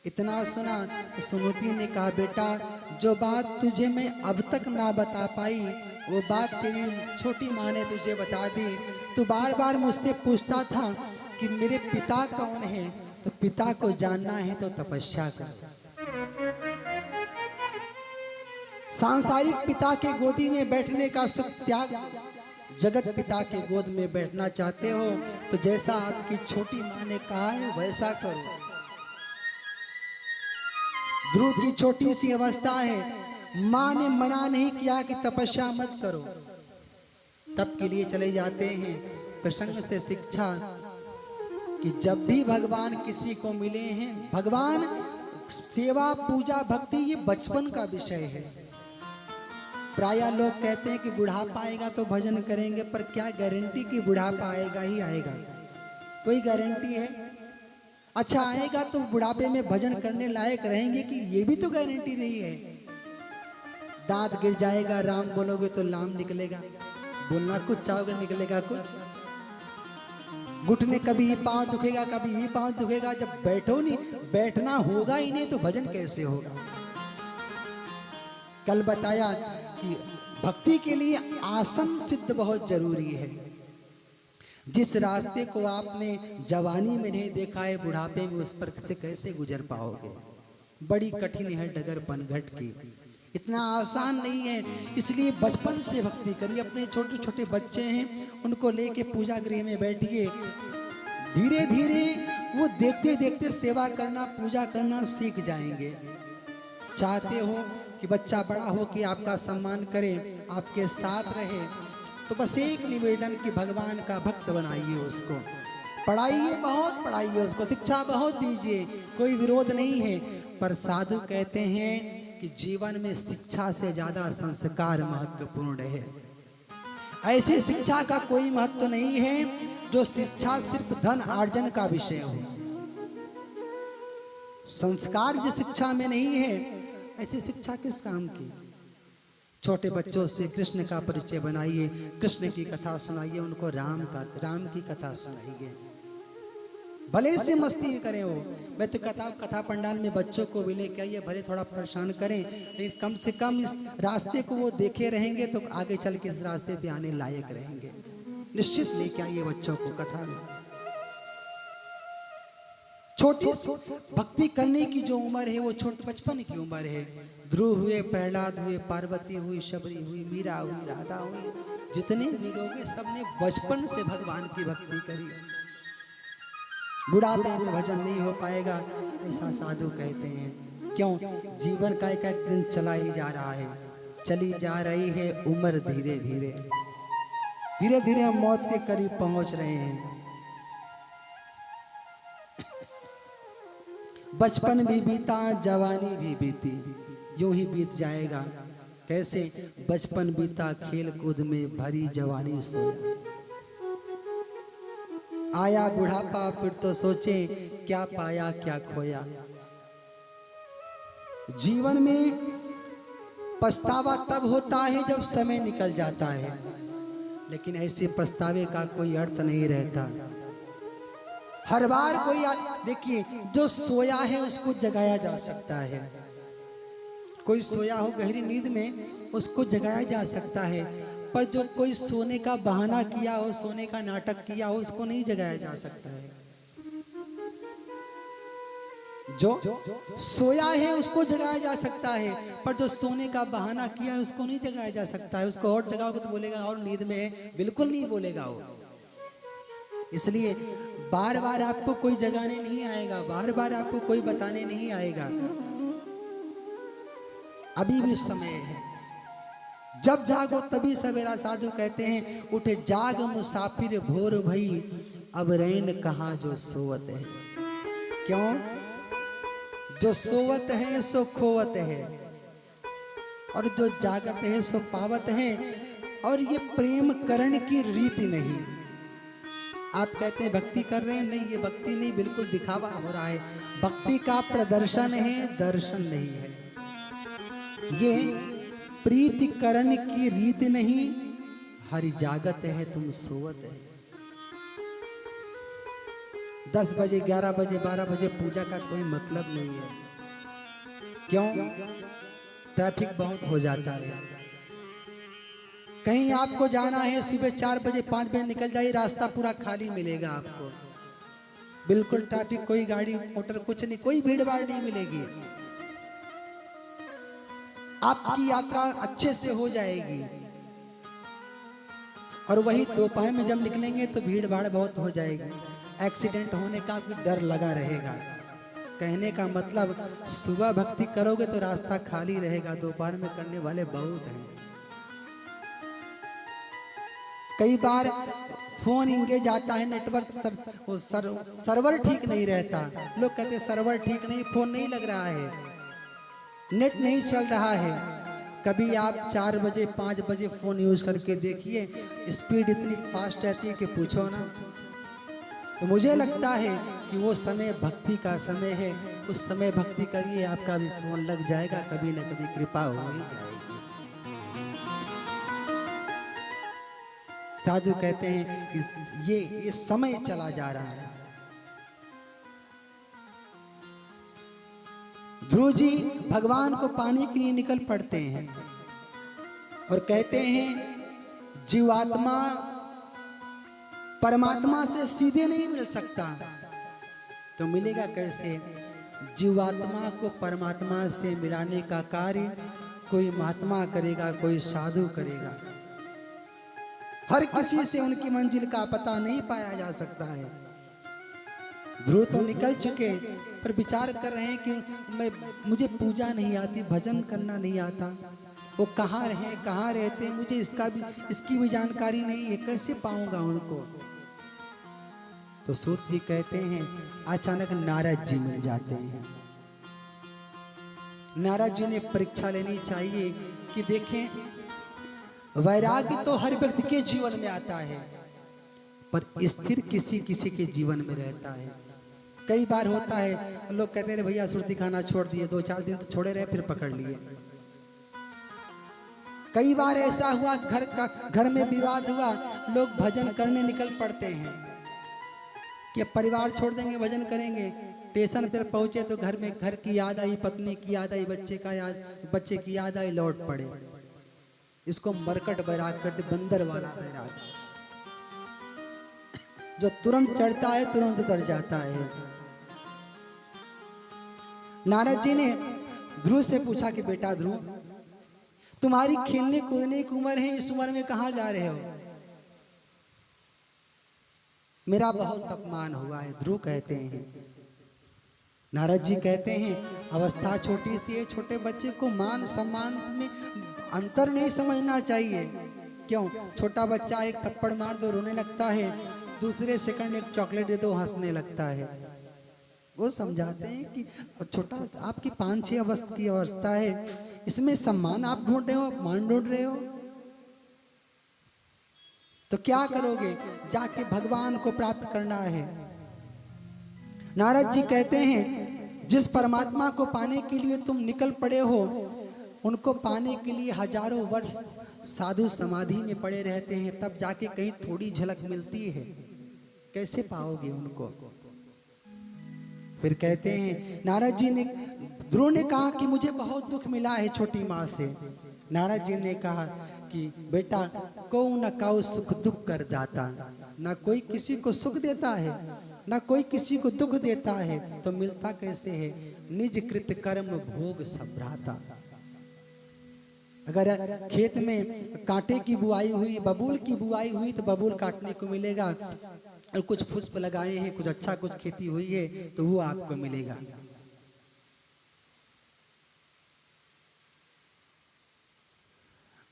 इतना सुना तो सुनीति ने कहा, बेटा जो बात तुझे मैं अब तक ना बता पाई वो बात तेरी छोटी माँ ने तुझे बता दी। तू बार बार मुझसे पूछता था कि मेरे पिता कौन है, तो पिता को जानना है तो तपस्या कर। सांसारिक पिता के गोदी में बैठने का सुख त्याग, जगत पिता के गोद में बैठना चाहते हो तो जैसा आपकी छोटी माँ ने कहा है वैसा करो। ध्रुव की छोटी सी अवस्था है, माँ ने मना नहीं किया कि तपस्या मत करो, तप के लिए चले जाते हैं। प्रसंग से शिक्षा कि जब भी भगवान किसी को मिले हैं, भगवान सेवा पूजा भक्ति ये बचपन का विषय है। प्रायः लोग कहते हैं कि बुढ़ापा आएगा तो भजन करेंगे, पर क्या गारंटी कि बुढ़ापा आएगा ही आएगा? कोई गारंटी है? अच्छा आएगा तो बुढ़ापे में भजन करने लायक रहेंगे कि ये भी तो गारंटी नहीं है। दांत गिर जाएगा, राम बोलोगे तो लाम निकलेगा, बोलना कुछ चाहोगे निकलेगा कुछ। घुटने कभी ये पांव दुखेगा, कभी ये पांव दुखेगा। जब बैठो नहीं, बैठना होगा ही नहीं तो भजन कैसे होगा? कल बताया कि भक्ति के लिए आसन सिद्ध बहुत जरूरी है। जिस रास्ते को आपने जवानी में नहीं देखा है, बुढ़ापे में उस पर से कैसे गुजर पाओगे? बड़ी कठिन है डगर पनघट की, इतना आसान नहीं है। इसलिए बचपन से भक्ति करिए। अपने छोटे छोटे बच्चे हैं उनको लेके पूजा गृह में बैठिए, धीरे धीरे वो देखते देखते सेवा करना पूजा करना सीख जाएंगे। चाहते हो कि बच्चा बड़ा हो कि आपका सम्मान करे, आपके साथ रहे, तो बस एक निवेदन कि भगवान का भक्त बनाइए उसको, पढ़ाइए, बहुत पढ़ाइए उसको, शिक्षा बहुत दीजिए, कोई विरोध नहीं है। पर साधु कहते हैं कि जीवन में शिक्षा से ज्यादा संस्कार महत्वपूर्ण है। ऐसी शिक्षा का कोई महत्व नहीं है जो शिक्षा सिर्फ धन आर्जन का विषय हो। संस्कार जिस शिक्षा में नहीं है, ऐसी शिक्षा किस काम की? छोटे बच्चों से कृष्ण का परिचय बनाइए, कृष्ण की कथा सुनाइए, उनको राम की कथा सुनाइए। भले से मस्ती करें वो, मैं तो कहता हूँ कथा पंडाल में बच्चों को भी लेके आइए, भले थोड़ा परेशान करें, लेकिन कम से कम इस रास्ते को वो देखे रहेंगे तो आगे चल के इस रास्ते पे आने लायक रहेंगे। निश्चित लेके आइए बच्चों को कथा में। छोटी भक्ति करने की जो उम्र है वो छोटे बचपन की उम्र है। ध्रुव हुए, प्रहलाद हुए, पार्वती हुई, शबरी हुई, मीरा हुई, राधा हुई, जितने भी लोग हैं सबने बचपन से भगवान की भक्ति करी। बुढ़ापे में भजन नहीं हो पाएगा ऐसा साधु कहते हैं। क्यों? जीवन का एक एक दिन चला ही जा रहा है, चली जा रही है उम्र, धीरे धीरे धीरे धीरे हम मौत के करीब पहुंच रहे हैं। बचपन भी बीता, जवानी भी बीती, यूं ही बीत जाएगा। कैसे? बचपन बीता खेल कूद में, भरी जवानी सोया। आया बुढ़ापा फिर तो सोचे क्या पाया क्या खोया। जीवन में पछतावा तब होता है जब समय निकल जाता है, लेकिन ऐसे पछतावे का कोई अर्थ नहीं रहता। हर बार कोई देखिए, जो सोया है उसको जगाया जा सकता है। कोई सोया हो गहरी नींद में, उसको जगाया जा सकता है, पर जो कोई सोने का बहाना किया हो, सोने का नाटक किया हो, उसको नहीं जगाया जा सकता है। जो सोया है उसको जगाया जा सकता है, पर जो सोने का बहाना किया है उसको नहीं जगाया जा सकता है। उसको और जगाओगे तो बोलेगा और नींद में है, बिल्कुल नहीं बोलेगा वो। इसलिए बार बार आपको कोई जगाने नहीं आएगा, बार बार आपको कोई बताने नहीं आएगा। अभी भी समय है, जब जागो तभी सवेरा। साधु कहते हैं उठे जाग मुसाफिर भोर भई, अब रैन कहाँ जो सोवत है। क्यों? जो सोवत है सो खोवत है, और जो जागत है सो पावत है। और ये प्रेम करण की रीति नहीं। आप कहते हैं भक्ति कर रहे हैं, नहीं, ये भक्ति नहीं, बिल्कुल दिखावा हो रहा है। भक्ति का प्रदर्शन है, दर्शन नहीं है। ये प्रीतिकरण की रीत नहीं, हरि जागत है तुम सोवत है। 10 बजे 11 बजे 12 बजे पूजा का कोई मतलब नहीं है। क्यों? ट्रैफिक बहुत हो जाता है। कहीं आपको जाना है सुबह 4 बजे 5 बजे निकल जाइए, रास्ता पूरा खाली मिलेगा आपको, बिल्कुल ट्रैफिक, कोई गाड़ी मोटर कुछ नहीं, कोई भीड़ भाड़ नहीं मिलेगी, आपकी यात्रा अच्छे से हो जाएगी। और वही दोपहर में जब निकलेंगे तो भीड़ भाड़ बहुत हो जाएगी, एक्सीडेंट होने का भी डर लगा रहेगा। कहने का मतलब सुबह भक्ति करोगे तो रास्ता खाली रहेगा, दोपहर में करने वाले बहुत हैं। कई बार फोन इंगेज आता है, नेटवर्क सर्वर ठीक नहीं रहता, लोग कहते हैं सर्वर ठीक नहीं, फोन नहीं लग रहा है, नेट नहीं चल रहा है। कभी आप 4 बजे 5 बजे फोन यूज करके देखिए, स्पीड इतनी फास्ट रहती है कि पूछो ना। तो मुझे लगता है कि वो समय भक्ति का समय है, उस समय भक्ति करिए, आपका भी फोन लग जाएगा, कभी न कभी कृपा हो ही जाएगी। साधु कहते हैं कि ये समय चला जा रहा है। ध्रुव जी भगवान को पाने के लिए निकल पड़ते हैं और कहते हैं जीवात्मा परमात्मा से सीधे नहीं मिल सकता, तो मिलेगा कैसे? जीवात्मा को परमात्मा से मिलाने का कार्य कोई महात्मा करेगा, कोई साधु करेगा। हर किसी से उनकी मंजिल का पता नहीं पाया जा सकता है। ध्रुव तो निकल चुके पर विचार कर रहे हैं कि मुझे पूजा नहीं आती, भजन करना नहीं आता, वो कहाँ रहे कहाँ रहते हैं, मुझे इसकी भी जानकारी नहीं है, कैसे पाऊंगा उनको? तो सूत जी कहते हैं अचानक नारद जी मिल जाते हैं। नारद जी ने परीक्षा लेनी चाहिए कि देखें, वैराग्य तो हर व्यक्ति के जीवन में आता है, पर स्थिर किसी किसी के जीवन में रहता है। कई बार होता है, लोग कहते हैं भैया सुरती खाना छोड़ दिए, 2-4 दिन तो छोड़े रहे, फिर पकड़ लिए। कई बार ऐसा हुआ, घर में विवाद हुआ, लोग भजन करने निकल पड़ते हैं कि परिवार छोड़ देंगे, भजन करेंगे। स्टेशन पर पहुंचे तो घर में घर की याद आई, पत्नी की याद आई, बच्चे की याद आई, लौट पड़े। इसको मरकट बैराग करते, बंदर वाला बैराग, जो तुरंत चढ़ता है तुरंत उतर जाता है। नारद जी ने ध्रुव से पूछा कि बेटा ध्रुव, तुम्हारी खेलने कूदने की उम्र है, इस उम्र में कहां जा रहे हो? मेरा बहुत अपमान हुआ है, ध्रुव कहते हैं। नारद जी कहते हैं अवस्था छोटी सी है, छोटे बच्चे को मान सम्मान में अंतर नहीं समझना चाहिए। क्यों? छोटा बच्चा एक थप्पड़ मार दो रोने लगता है, दूसरे सेकंड एक चॉकलेट दे दो हंसने लगता है। वो समझाते हैं कि छोटा आपकी 5-6 वर्ष की अवस्था है, इसमें सम्मान आप ढूंढ रहे हो, मान ढूंढ रहे हो, तो क्या करोगे? जाके भगवान को प्राप्त करना है। नारद जी कहते हैं जिस परमात्मा को पाने के लिए तुम निकल पड़े हो, उनको पाने के लिए हजारों वर्ष साधु समाधि में पड़े रहते हैं, तब जाके कहीं थोड़ी झलक मिलती है, कैसे पाओगे उनको? फिर कहते हैं नारद जी ने, ध्रुव ने कहा कि मुझे बहुत दुख मिला है छोटी माँ से। नारद जी ने कहा कि बेटा को न काऊ सुख दुख कर दाता, ना कोई किसी को सुख देता है ना कोई किसी को दुख देता है, तो मिलता कैसे है? निज कृत कर्म भोग संभ्राता। अगर खेत में कांटे की बुआई हुई, बबूल की बुआई हुई, तो बबूल काटने को मिलेगा, और कुछ पुष्प लगाए हैं, कुछ अच्छा कुछ खेती हुई है, तो वो आपको मिलेगा।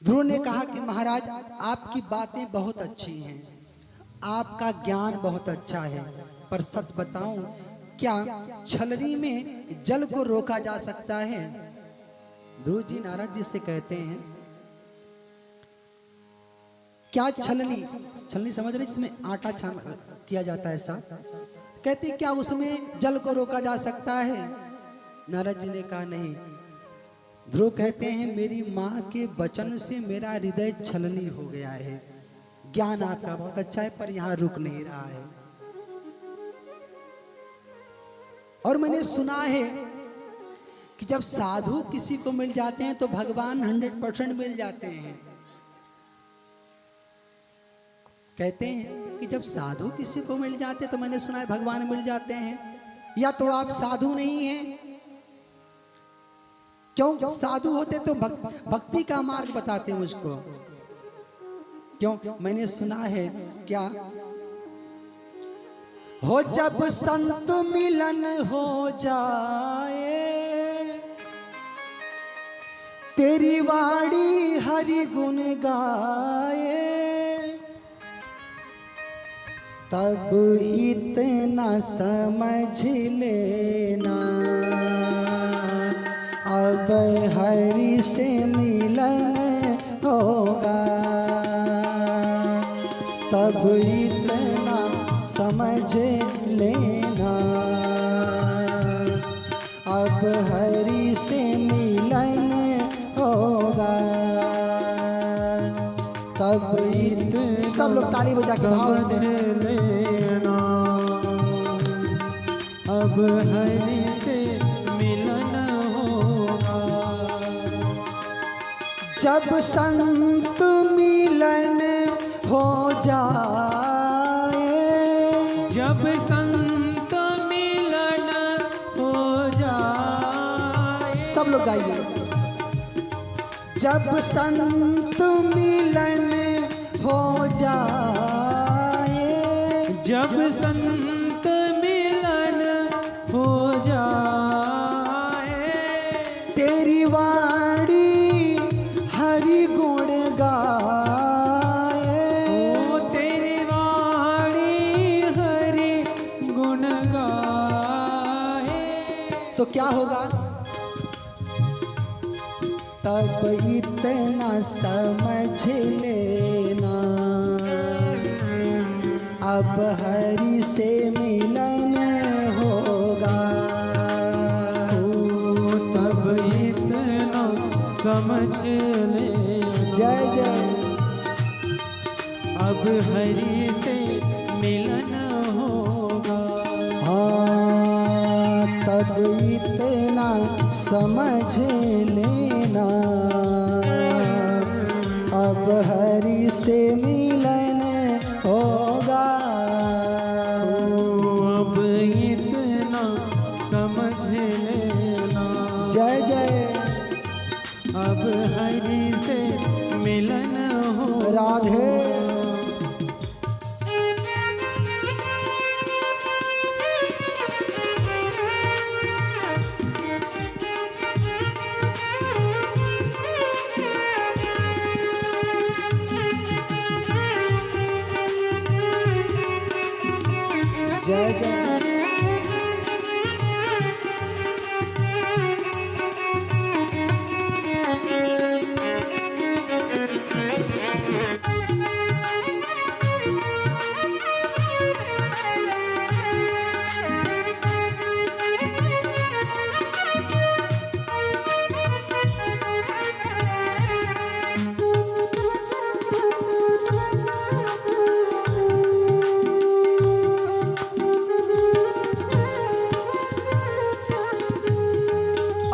ध्रुव ने कहा कि महाराज आपकी बातें बहुत अच्छी हैं, आपका ज्ञान बहुत अच्छा है, पर सच बताऊं, क्या छलनी में जल को रोका जा सकता है? ध्रुव जी नारद जी से कहते हैं क्या छलनी समझ रहे, जिसमें आटा छान किया जाता है साफ, कहते क्या उसमें जल को रोका जा सकता है? नारद जी ने कहा नहीं। ध्रुव कहते हैं मेरी माँ के वचन से मेरा हृदय छलनी हो गया है, ज्ञान आपका बहुत अच्छा है, पर यहाँ रुक नहीं रहा है। और मैंने सुना है कि जब साधु किसी को मिल जाते हैं तो भगवान 100% मिल जाते हैं। कहते हैं कि जब साधु किसी को मिल जाते हैं तो मैंने सुना है भगवान मिल जाते हैं। या तो आप साधु नहीं हैं, क्यों? साधु होते तो भक्ति का मार्ग बताते मुझको। क्यों? मैंने सुना है क्या हो जब संत मिलन हो जाए, तेरी वाणी हरि गुण गाए, तब इतना समझ लेना अब हरि से मिलन होगा। तब इतना समझ लेना अब हरि से मिलन होगा। तब इतना सब लोग ताली बजा के भाव से लेना अब हरि से मिलन होगा। जब संत मिलन हो जाए, जब संत मिलन हो जाए, सब लोग गाइए। जब संत मिलन हो जाए, जब संत मिलन हो जाए, तेरी वाणी हरि गुण गाए, ओ तेरी वाणी हरि गुण गाए, तो क्या होगा? तब इतना समझ लेना अब हरि से मिलन होगा। तब इतना समझ लेना जय जय अब हरि से मिलन होगा। हाँ, तब इतना समझ लेना अब हरि से मिलन होगा। अब इतना समझ लेना जय जय अब हरि से मिलन हो। राधे जय जय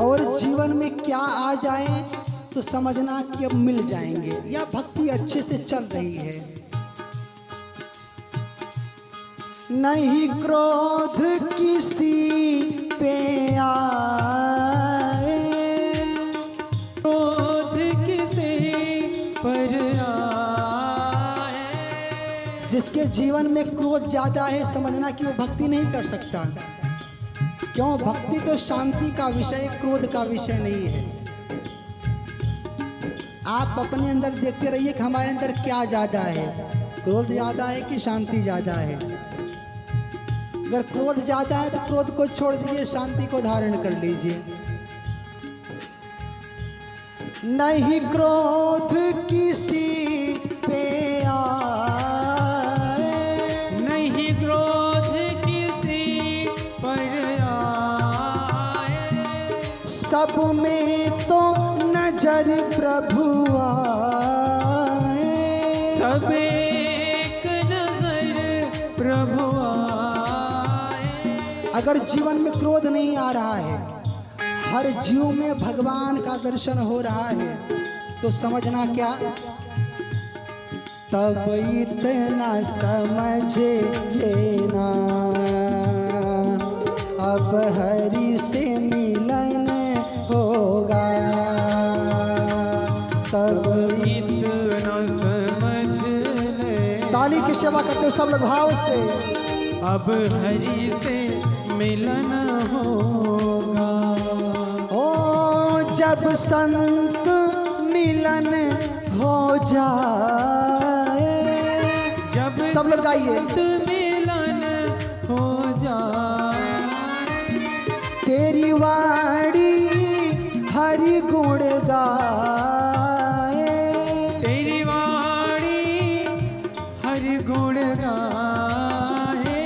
और जीवन में क्या आ जाए तो समझना कि अब मिल जाएंगे, या भक्ति अच्छे से चल रही है। नहीं क्रोध किसी पे आए, क्रोध किसी पर आए, जिसके जीवन में क्रोध ज्यादा है समझना कि वो भक्ति नहीं कर सकता। क्यों? भक्ति तो शांति का विषय, क्रोध का विषय नहीं है। आप अपने अंदर देखते रहिए कि हमारे अंदर क्या ज्यादा है, क्रोध ज्यादा है कि शांति ज्यादा है। अगर क्रोध ज्यादा है तो क्रोध को छोड़ दीजिए, शांति को धारण कर लीजिए। नहीं क्रोध किसी पे आए, नहीं क्रोध किसी पर आए, सब में तो नजर प्रभु आए, सब एक नजर प्रभु आए, अगर जीवन में क्रोध नहीं आ रहा है, हर जीव में भगवान का दर्शन हो रहा है, तो समझना क्या, तब इतना समझ लेना अब हरि से मिलन होगा। तब इतना समझ ले, ताली की सेवा करते हो सब लोग भाव से। अब हरि से मिलन होगा। ओ जब संत मिलन हो जाए, जब सब लोग गाइए, संत मिलन हो जाए, तेरी वाणी हरि गुण गाए, तेरी वाणी हरि गुण गाए,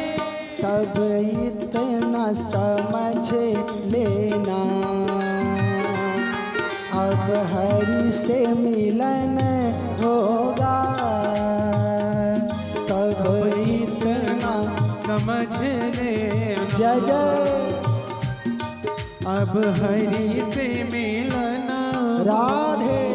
तब इतना समझ लेना अब हरि से मिलन होगा। तब इतना समझ ले, जय जय अब हरि से मिलन राधे।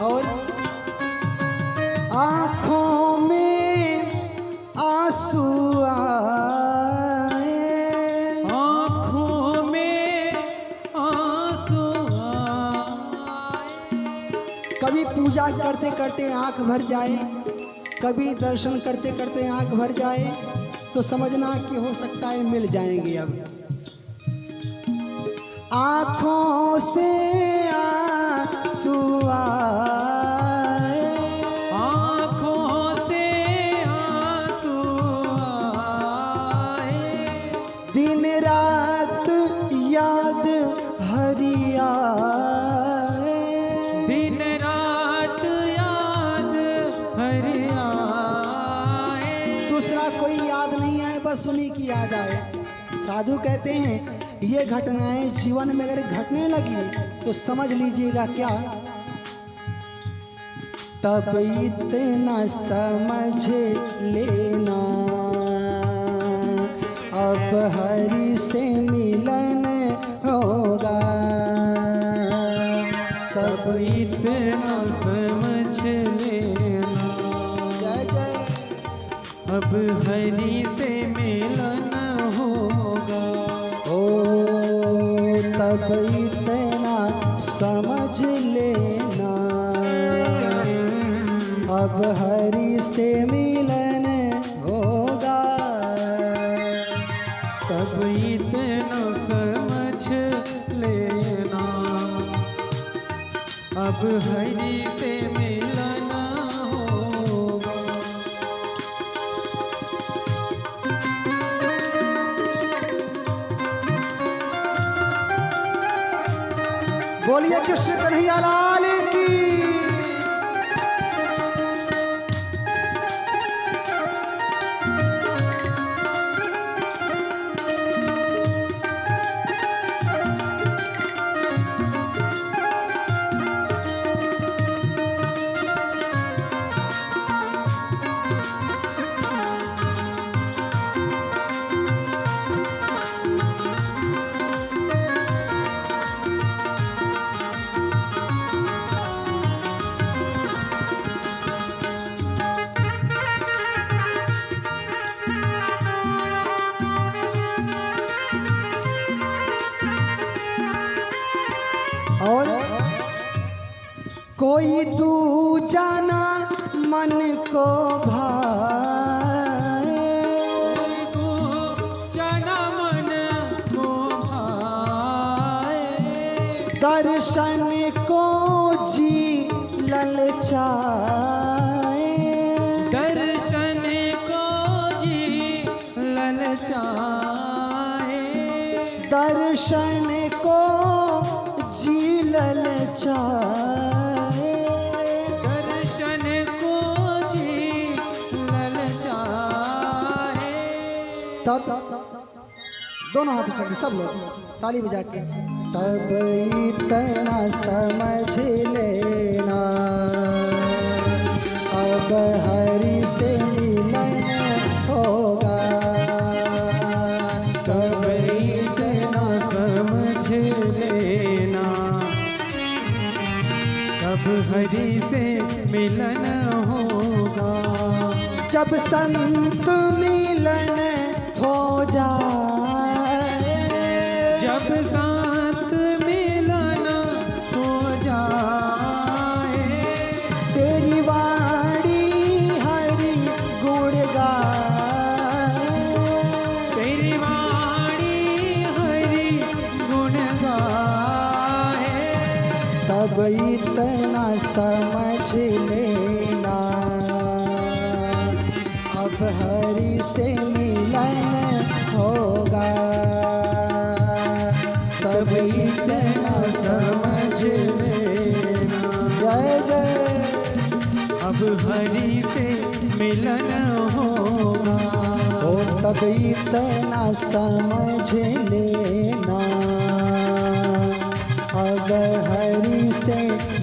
और आँखों में आंसू आए, आँखों में आंसू आए, कभी पूजा करते करते आंख भर जाए, कभी दर्शन करते करते आंख भर जाए, तो समझना कि हो सकता है मिल जाएंगे। अब आँखों से आंसू आए, आँखों से आंसू आए, दिन रात याद हरि आए, दिन रात याद हरि आए, दूसरा कोई याद नहीं आए, बस उन्हीं की याद आए। साधु कहते हैं ये घटनाएं जीवन में अगर घटने लगी तो समझ लीजिएगा क्या, तब इतना समझ लेना अब हरि से मिलन होगा। तब इतना समझ लेना जय जय अब हरि से मिलन होगा। ओ तब इतना समझ लेना अब हरि से मिलन होगा। तब इतना समझ लेना अब हरि से मिलन होगा। बोलिए कृष्ण कन्हैया लाल की। और कोई तू जाना मन को भाए, तू जाना मन को भाए, दर्शन को जी ललचाए, दर्शन को जी ललचाए, दर्शन को जी ललचाए, दर्शन को जी ललचाए। तब दोनों हाथ चल सब लोग ताली बजा के, तब इतना समझ लेना अब हरि से मिलन होगा, तब इतना समझ लेना कब हरि से मिलन होगा। जब संत मिलन हो जाए, जब संत मिलन हो जाए, तेरी वाणी हरि गुण गाए, तेरी वाणी हरि गुण गाए, तब इतना समझ लेना अब हरि से मिलन होगा, तब इतना समझ लेना। जय जय। अब हरि से मिलन होगा। ओ तब इतना समझ लेना अब हरि से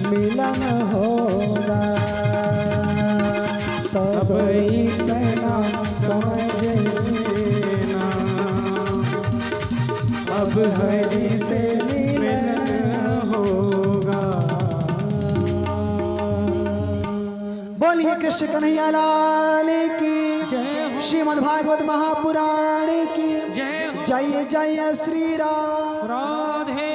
मिलन होगा, तब इतना समझ लेना अब हरि से मिलन होगा। बोलिए कृष्ण कन्हैया लाल की जय हो। श्रीमद् भागवत महापुराण की जय हो। जय जय श्री राम। राधे।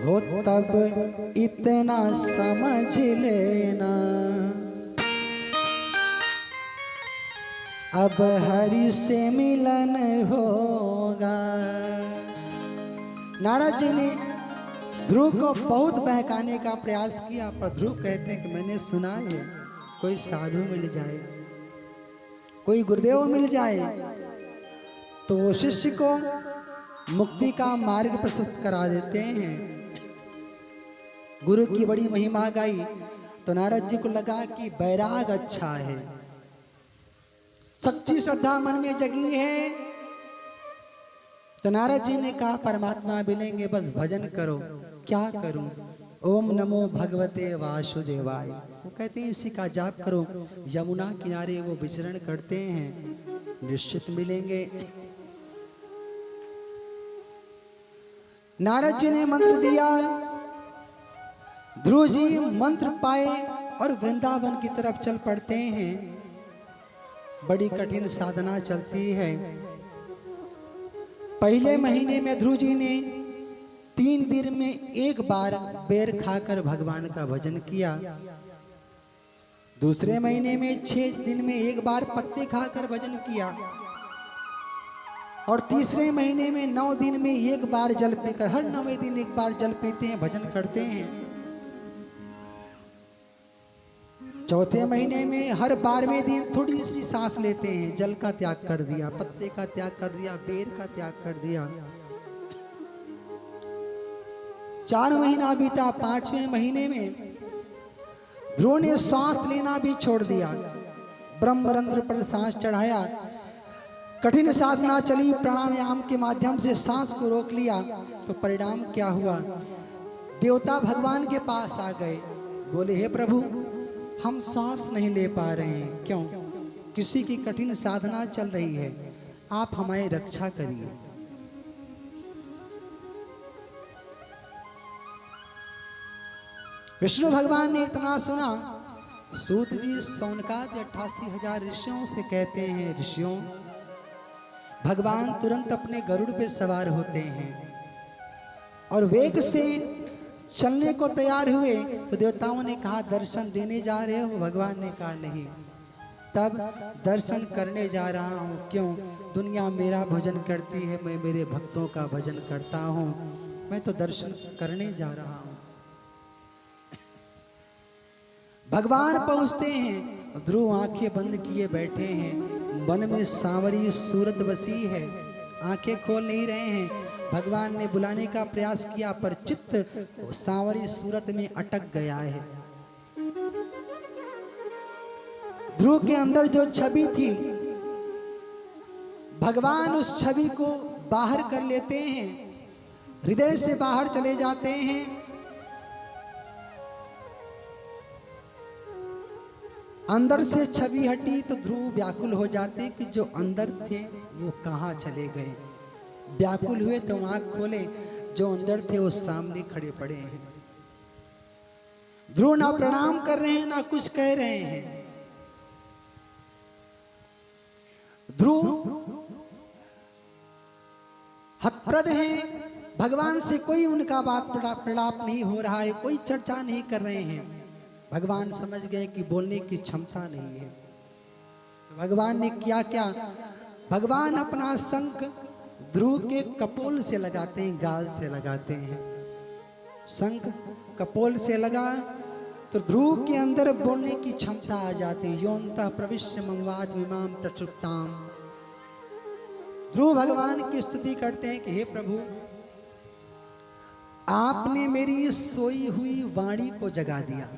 हो तब इतना समझ लेना अब हरि से मिलन होगा। नारद जी ने ध्रुव को बहुत बहकाने का प्रयास किया, पर ध्रुव कहते हैं कि मैंने सुना है कोई साधु मिल जाए, कोई गुरुदेव मिल जाए तो वो शिष्य को मुक्ति का मार्ग प्रशस्त करा देते हैं। गुरु की बड़ी महिमा गाई तो नारद जी को लगा कि बैराग अच्छा है, सच्ची श्रद्धा मन में जगी है। तो नारद जी ने कहा परमात्मा मिलेंगे, बस भजन करो। क्या करूं? ओम नमो भगवते वासुदेवाय। वो कहते हैं इसी का जाप करो। यमुना किनारे वो विचरण करते हैं, निश्चित मिलेंगे। नारद जी ने मंत्र दिया, ध्रुव जी मंत्र पाए और वृंदावन की तरफ चल पड़ते हैं। बड़ी कठिन साधना चलती है। पहले महीने में ध्रुव जी ने 3 दिन में एक बार बेर खाकर भगवान का भजन किया। दूसरे महीने में 6 दिन में एक बार पत्ते खाकर भजन किया। और तीसरे महीने में 9 दिन में एक बार जल पीकर, हर 9वें दिन एक बार जल पीते हैं, भजन करते हैं। चौथे महीने में हर 12वें दिन थोड़ी सी सांस लेते हैं, जल का त्याग कर दिया, पत्ते का त्याग कर दिया, बेर का त्याग कर दिया। 4 महीना बीता। 5वें महीने में ध्रुव ने सांस लेना भी छोड़ दिया, ब्रह्मरंध्र पर सांस चढ़ाया। कठिन साधना चली, प्राणायाम के माध्यम से सांस को रोक लिया। तो परिणाम क्या हुआ? देवता भगवान के पास आ गए, बोले हे प्रभु हम सांस नहीं ले पा रहे हैं, क्यों? किसी की कठिन साधना चल रही है, आप हमारी रक्षा करिए। विष्णु भगवान ने इतना सुना, सूत जी सौनकादि 88,000 ऋषियों से कहते हैं, ऋषियों भगवान तुरंत अपने गरुड़ पे सवार होते हैं और वेग से चलने को तैयार हुए तो देवताओं ने कहा दर्शन देने जा रहे हो? भगवान ने कहा नहीं, तब दर्शन करने जा रहा हूँ। क्यों? दुनिया मेरा भजन करती है, मैं मेरे भक्तों का भजन करता हूँ, मैं तो दर्शन करने जा रहा हूँ। भगवान पहुँचते हैं, ध्रुव आंखें बंद किए बैठे हैं, वन में सांवरी सूरत बसी है, आंखें खोल नहीं रहे हैं। भगवान ने बुलाने का प्रयास किया पर चित्त सांवरी सूरत में अटक गया है। ध्रुव के अंदर जो छवि थी, भगवान उस छवि को बाहर कर लेते हैं, हृदय से बाहर चले जाते हैं। अंदर से छवि हटी तो ध्रुव व्याकुल हो जाते कि जो अंदर थे वो कहाँ चले गए। व्याकुल हुए तो आंख खोले, जो अंदर थे वो सामने खड़े पड़े हैं। ध्रुव ना प्रणाम कर रहे हैं ना कुछ कह रहे हैं। ध्रुव हतप्रद हैं, भगवान से कोई उनका बात प्रलाप नहीं हो रहा है, कोई चर्चा नहीं कर रहे हैं। भगवान समझ गए कि बोलने की क्षमता नहीं है। भगवान ने किया क्या? भगवान अपना शंख ध्रुव के कपोल से लगाते हैं, गाल से लगाते हैं। शंख कपोल से लगा तो ध्रुव के अंदर बोलने की क्षमता आ जाती है। योन्तः प्रविश्य मंगवाच विमाम प्रक्षुप्ताम। ध्रुव भगवान की स्तुति करते हैं कि हे प्रभु, आपने मेरी सोई हुई वाणी को जगा दिया।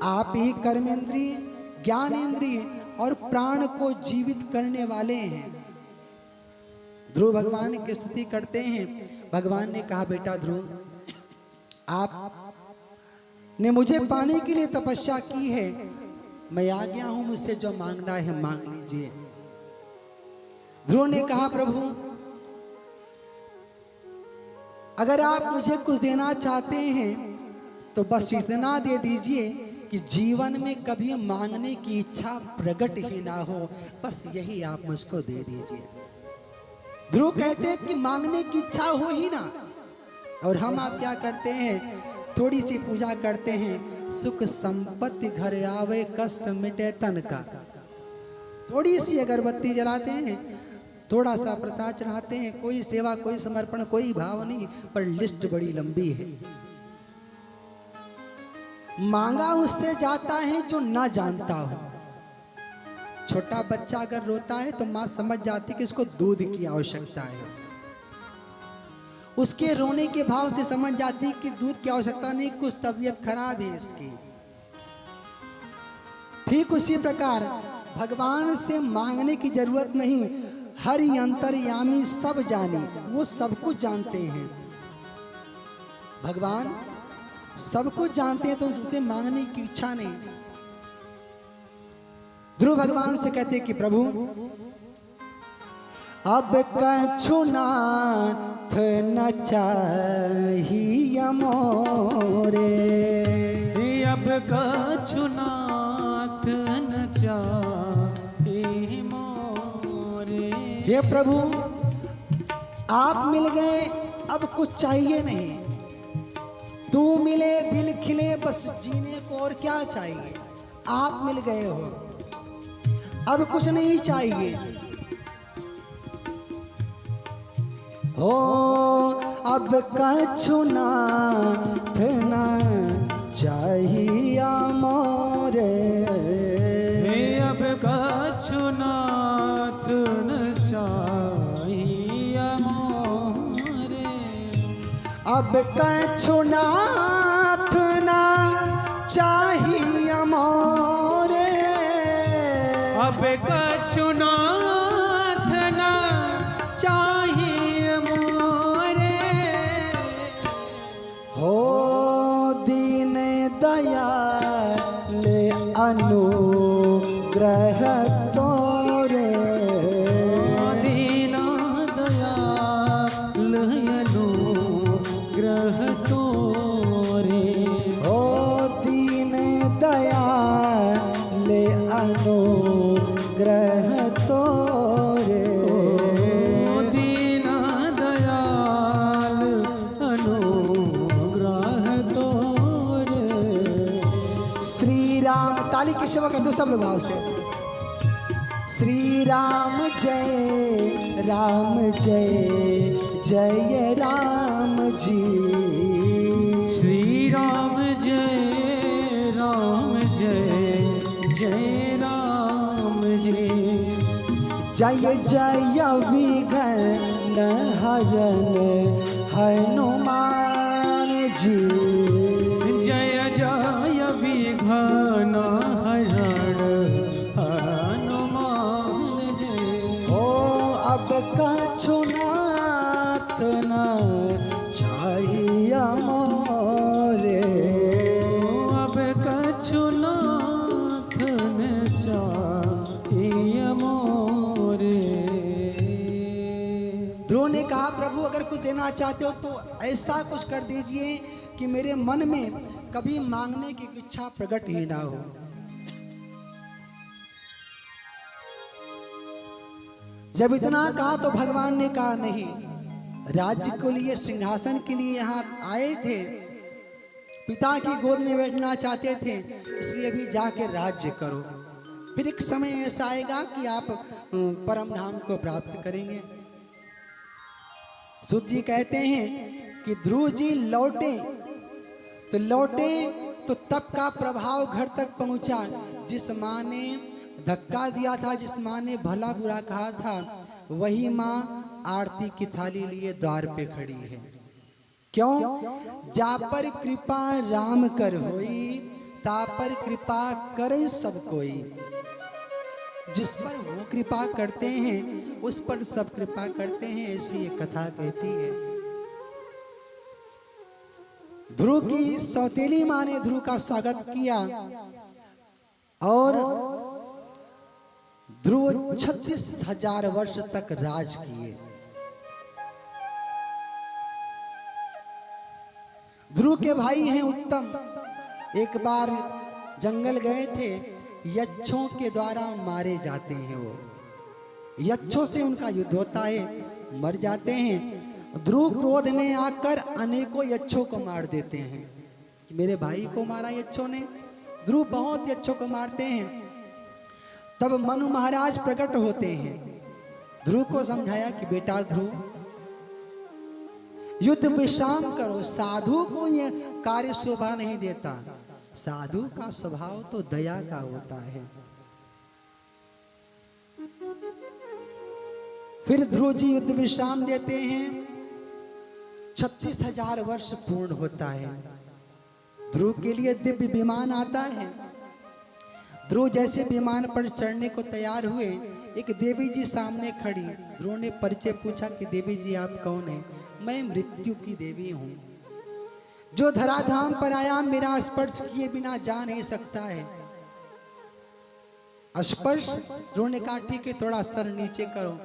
आप ही कर्मेंद्रिय, ज्ञानेंद्रिय और प्राण को जीवित करने वाले हैं। ध्रुव भगवान की स्तुति करते हैं। भगवान ने कहा बेटा ध्रुव, आपने मुझे पाने के लिए तपस्या की है, मैं आ गया हूं, मुझसे जो मांगना है मांग लीजिए। ध्रुव ने कहा प्रभु, अगर आप मुझे कुछ देना चाहते हैं तो बस इतना दे दीजिए कि जीवन में कभी मांगने की इच्छा प्रकट ही ना हो, बस यही आप मुझको दे दीजिए। ध्रुव कहते हैं कि मांगने की इच्छा हो ही ना। और हम आप क्या करते हैं? थोड़ी सी पूजा करते हैं, सुख संपत्ति घर आवे, कष्ट मिटे तन का। थोड़ी सी अगरबत्ती जलाते हैं, थोड़ा सा प्रसाद चढ़ाते हैं, कोई सेवा, कोई समर्पण, कोई भाव नहीं, पर लिस्ट बड़ी लंबी है। मांगा उससे जाता है जो ना जानता हो। छोटा बच्चा अगर रोता है तो मां समझ जाती कि इसको दूध की आवश्यकता है। उसके रोने के भाव से समझ जाती कि दूध की आवश्यकता नहीं, कुछ तबीयत खराब है इसकी। ठीक उसी प्रकार भगवान से मांगने की जरूरत नहीं। हरि अंतर्यामी सब जाने, वो सब कुछ जानते हैं। भगवान सब कुछ जानते हैं तो उनसे मांगने की इच्छा नहीं। ध्रुव भगवान से कहते कि प्रभु, अब कछु नाथ न चाहिए मोरे। अब कछु नाथ न चाहिए मोरे। हे प्रभु, आप मिल गए, अब कुछ चाहिए नहीं। तू मिले दिल खिले, बस जीने को और क्या चाहिए। आप मिल गए हो, अब कुछ नहीं चाहिए। हो अब कछु नाथ न चाहिए मोरे। अब कछु नाथ न चाहिए मोरे। अब कछु नाथ न चाहिए मोरे। अब कछु नाथ न चाहिए मोरे। हो दीन दयाल अनुग्रह तोरे। दीन दयाल अनुग्रह तोरे। हो दीन दयाल अनुग्रह तोरे। दीन दयाल अनुग्रह ताली की सेवा कर दो सब लोग भाव से। श्री राम जय जय राम जी। श्री राम जय जय राम जी। जय जय विघ्न हरन हनुमान जी। जय जय विघ्न हरण हनुमान जी। ओ अब कछु नाथ न चाहिए मोरे। अब कछु नाथ न चाहिए मोरे। ध्रुव ने कहा प्रभु अगर कुछ देना चाहते हो तो ऐसा कुछ कर दीजिए कि मेरे मन में कभी मांगने की इच्छा प्रकट ही ना हो। जब इतना कहा तो भगवान ने कहा नहीं, राज्य के लिए सिंहासन के लिए यहाँ आए थे, पिता की गोद में बैठना चाहते थे, इसलिए अभी जाके राज्य करो, फिर एक समय ऐसा आएगा कि आप परम धाम को प्राप्त करेंगे। सूत जी कहते हैं कि ध्रुव जी लौटे तो तप का प्रभाव घर तक पहुंचा। जिस माँ ने धक्का दिया था, जिस माँ ने भला बुरा कहा था, वही माँ आरती की थाली लिए द्वार पे खड़ी है। क्यों? जा पर कृपा राम कर होई, ता पर कृपा करे सब कोई। जिस पर वो कृपा करते हैं उस पर सब कृपा करते हैं, ऐसी ये कथा कहती है। ध्रुव की सौतेली माँ ने ध्रुव का स्वागत किया और ध्रुव 36,000 वर्ष तक राज किए। ध्रुव के भाई हैं उत्तम, एक बार जंगल गए थे, यक्षों के द्वारा मारे जाते हैं। वो यक्षों से उनका युद्ध होता है, मर जाते हैं। ध्रुव क्रोध में आकर अनेकों यक्षों को मार देते हैं कि मेरे भाई को मारा यक्षों ने। ध्रुव बहुत यक्षों को मारते हैं। तब मनु महाराज प्रकट होते हैं, ध्रुव को समझाया कि बेटा ध्रुव, युद्ध विश्राम करो, साधु को यह कार्य शोभा नहीं देता, साधु का स्वभाव तो दया का होता है। फिर ध्रुव जी युद्ध विश्राम देते हैं। 36,000 वर्ष पूर्ण होता है। ध्रुव के लिए दिव्य विमान आता है। ध्रुव जैसे विमान पर चढ़ने को तैयार हुए, एक देवी जी सामने खड़ी। ध्रुव ने परिचय पूछा कि देवी जी आप कौन हैं? मैं मृत्यु की देवी हूं, जो धराधाम पर आया मेरा स्पर्श किए बिना जा नहीं सकता है। स्पर्श? ध्रुव ने कहा ठीक है, थोड़ा सर नीचे करो।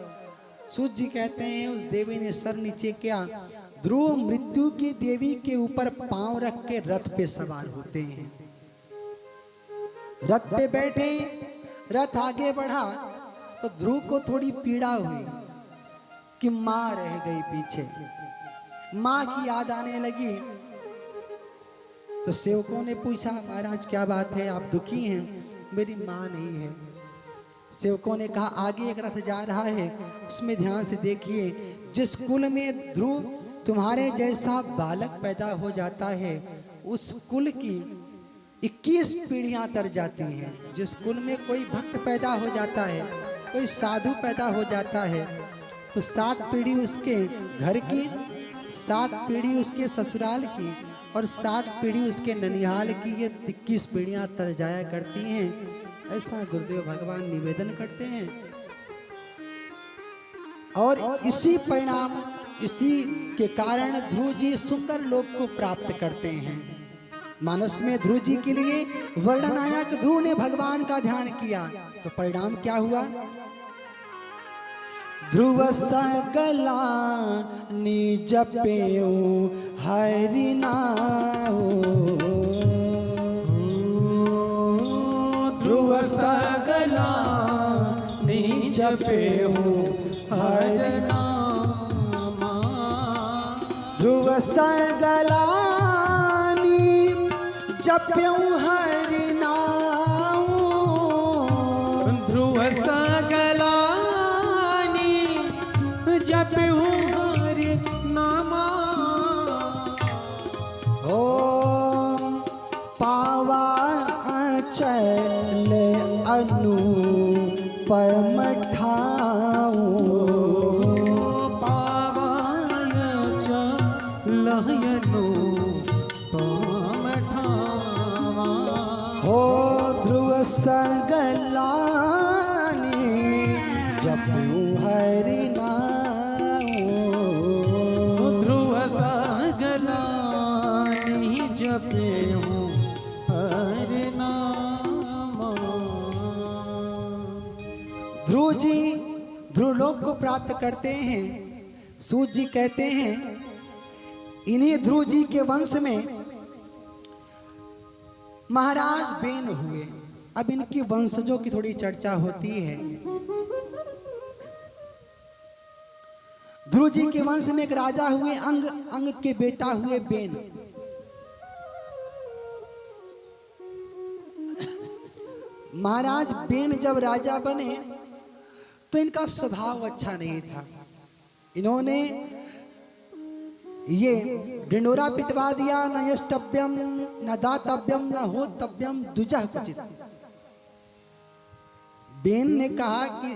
सूत जी कहते हैं उस देवी ने सर नीचे किया। ध्रुव मृत्यु की देवी के ऊपर पांव रख के रथ पे सवार होते हैं। रथ पे बैठे, रथ आगे बढ़ा तो ध्रुव को थोड़ी पीड़ा हुई कि माँ रह गई पीछे। माँ की याद आने लगी तो सेवकों ने पूछा महाराज क्या बात है, आप दुखी हैं? मेरी माँ नहीं है। सेवकों ने कहा आगे एक रथ जा रहा है, उसमें ध्यान से देखिए। जिस कुल में ध्रुव तुम्हारे जैसा बालक पैदा हो जाता है, उस कुल की 21 पीढ़ियां तर जाती हैं। जिस कुल में कोई भक्त पैदा हो जाता है, कोई साधु पैदा हो जाता है, तो 7 पीढ़ी उसके घर की, 7 पीढ़ी उसके ससुराल की और 7 पीढ़ी उसके ननिहाल की। ये 21 पीढ़ियां तर जाया करती हैं। ऐसा गुरुदेव भगवान निवेदन करते हैं। और इसी परिणाम, इसी के कारण ध्रुव जी सुंदर लोक को प्राप्त करते हैं। मानस में ध्रुव जी के लिए वर्णन आया कि ध्रुव ने भगवान का ध्यान किया, तो परिणाम क्या हुआ? ध्रुव सकला निज पेऊ हरि नाऊ, ध्रुव सकला निज पेऊ हरि नाम, ध्रुव सकला जप्यू हरि नाम, अनुपम ठाऊं। पावाय चलयनु पमठावा। हो ध्रुव सगलानी जपू हरि नाम। ध्रुव सगलानी जपू हरि नाम। ध्रुव जी ध्रुवलोक को प्राप्त करते हैं। सूत जी कहते हैं इन्हीं ध्रुव जी के वंश में महाराज बेन हुए। अब इनकी वंशजों की थोड़ी चर्चा होती है। ध्रुव जी के वंश में एक राजा हुए, अंग अंग के बेटा हुए बेन। महाराज बेन जब राजा बने तो इनका स्वभाव अच्छा नहीं था। इन्होंने ये ढिंडोरा पिटवा दिया, न यष्टव्यम न दातव्यम न होतव्यम द्विजः क्वचित्। बेन ने कहा कि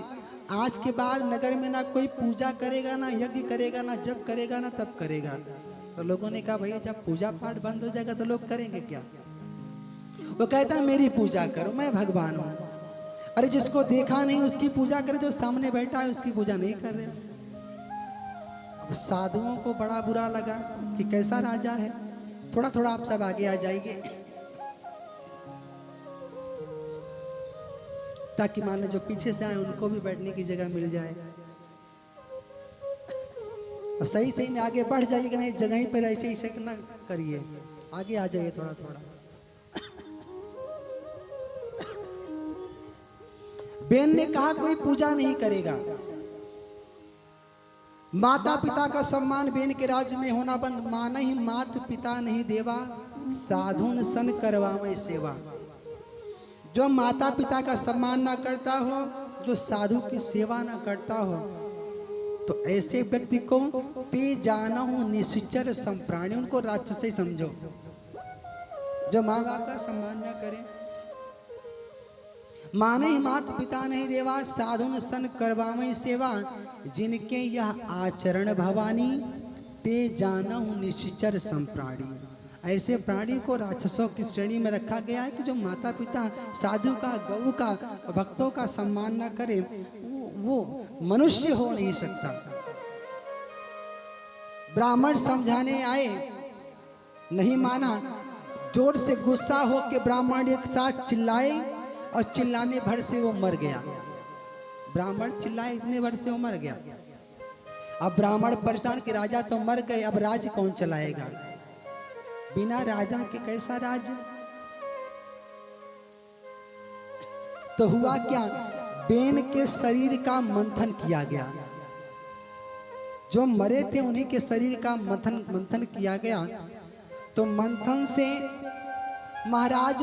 आज के बाद नगर में ना कोई पूजा करेगा, ना यज्ञ करेगा, ना जप करेगा, ना तप करेगा। तो लोगों ने कहा भैया जब पूजा पाठ बंद हो जाएगा तो लोग करेंगे क्या? वो कहता है मेरी पूजा करो, मैं भगवान हूं। अरे जिसको देखा नहीं उसकी पूजा करे, जो सामने बैठा है उसकी पूजा नहीं कर रहे। अब साधुओं को बड़ा बुरा लगा कि कैसा राजा है। थोड़ा थोड़ा आप सब आगे आ जाइए ताकि मान लो जो पीछे से आए उनको भी बैठने की जगह मिल जाए। और सही सही में आगे बढ़ जाइए कि नहीं, जगह ही पर ऐसे ही ना करिए, आगे आ जाइए थोड़ा थोड़ा। बेन ने कहा कोई पूजा नहीं करेगा। माता पिता का सम्मान बेन के राज्य में होना बंद। माना ही मात पिता नहीं देवा, साधुन सन करवावे सेवा। जो माता पिता का सम्मान ना करता हो, जो साधु की सेवा ना करता हो, तो ऐसे व्यक्ति को ते जानहु निश्चर संप्राणी, उनको राक्षस ही समझो। जो माँ बाप का सम्मान ना करे, माने ही मात पिता नहीं देवा, साधुन सन करवावे सेवा। जिनके यह आचरण भवानी, ते जानहु निश्चर संप्राणी। ऐसे प्राणी को राक्षसों की श्रेणी में रखा गया है कि जो माता पिता, साधु का, गौ का, भक्तों का सम्मान ना करे वो मनुष्य हो नहीं सकता। ब्राह्मण समझाने आए, नहीं माना। जोर से गुस्सा हो के ब्राह्मण एक साथ चिल्लाए और चिल्लाने भर से वो मर गया। ब्राह्मण चिल्लाए, इतने भर से वो मर गया। अब ब्राह्मण परेशान कि राजा तो मर गए, अब राज्य कौन चलाएगा? बिना राजा के कैसा राज्य? तो हुआ क्या, बेन के शरीर का मंथन किया गया। जो मरे थे उन्हीं के शरीर का मंथन किया गया। तो मंथन से महाराज